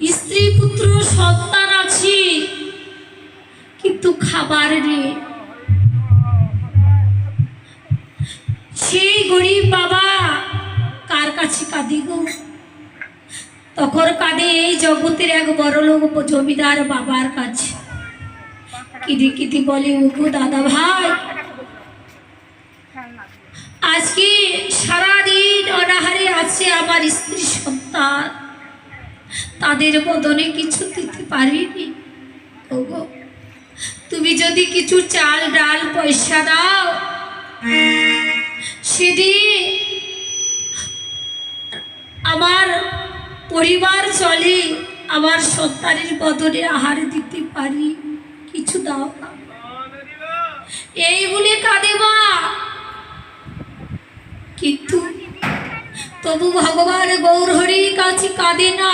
স্ত্রী পুত্র সন্তান আছে, কিন্তু খাবার নেই। সেই গরিব বাবা কার কাছে কাঁদি গো? তখন কাঁদে এই জগতের এক বড়লোক জমিদার বাবার কাছে। কিদি কিদি বলে, ওগো দাদা ভাই, আজকে সারাদিন অনাহারে আছে আমার স্ত্রী সন্তান, তাদের বদলে কিছু দিতে পারিনি। ওগো, তুমি যদি কিছু চাল ডাল পয়সা দাও, সেদিন আমার পরিবার চলে, আমার সন্তানের বদলে আহার দিতে পারি, কিছু দাও না। এই বলে কাঁদে মা। কিন্তু তবু ভগবান গৌরহরির কাছে কাঁদে না।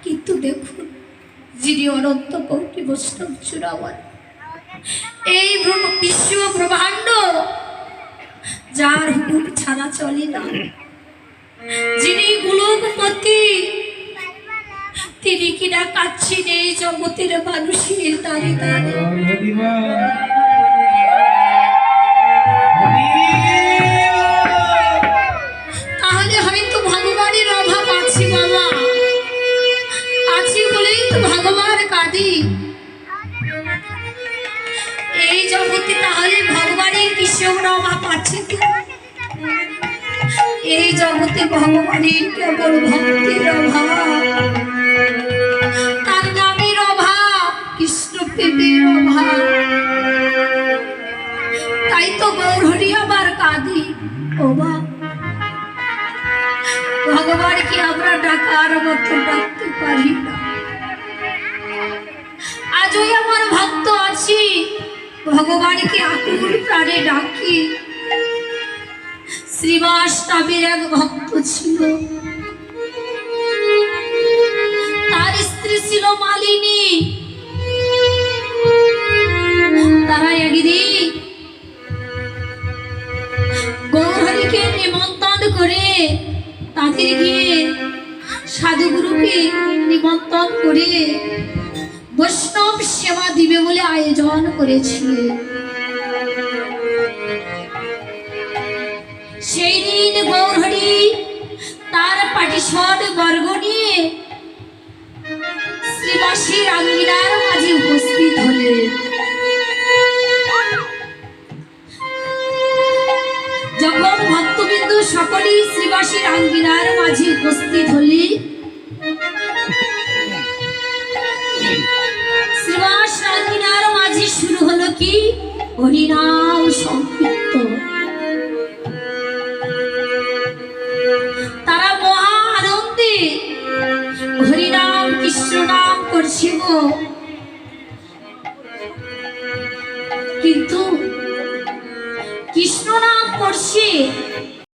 কিন্তু দেখুন, যিনি অনন্ত কোটি বৈষ্ণব চূড়ামণি, এই বিশ্ব ব্রহ্মাণ্ড যার হুকুম ছাড়া চলে না, যিনি গোলকপতি, তিনি কিনা কাচ্ছেন এই জগতের মানুষের দাঁড়িয়ে দাঁড়িয়ে। তাহলে হয়তো ভগবানের অভাব আছে বাবা, আছে বলেই তো ভগবান কাঁদি এই জগতে। তাহলে ভগবানের কিসের অভাব আছে? এই জগতে ভগবানের কেবল ভক্তির অভাব, তার নামের অভাব, কৃষ্ণ প্রেমের অভাব। তাই তো গৌরহরি আবার কাঁদি। ও মা, ভগবানকে আমরা ডাকার মতো ডাকতে পারি না। আজও আমার ভক্ত আছি, ভগবানকে আকুল প্রাণে ডাকি। শ্রীবাস নামের এক ভক্ত ছিল, তার স্ত্রী ছিল মালিনী। তারা একদিন গৌরহরিকে নিমন্ত্রণ করে, তাদের গিয়ে সাধুগুরুকে নিমন্ত্রণ করে বৈষ্ণব সেবা দিবে বলে আয়োজন করেছিল। সেই দিন গৌরহরি তার পাটিসদ বর্গ নিয়ে শ্রীবাসীর আঙ্গিনার মাঝে উপস্থিত হলেন। যখন ভক্তবৃন্দ সকলেই শ্রীবাসীর আঙ্গিনার মাঝে উপস্থিত হলে, শ্রীবাস আঙ্গিনার মাঝে শুরু হলো কি হরিনাম সংকীর্তন। তারা মহা আনন্দে হরিনাম কৃষ্ণ নাম করছে গো। কিন্তু কৃষ্ণ নাম করছে,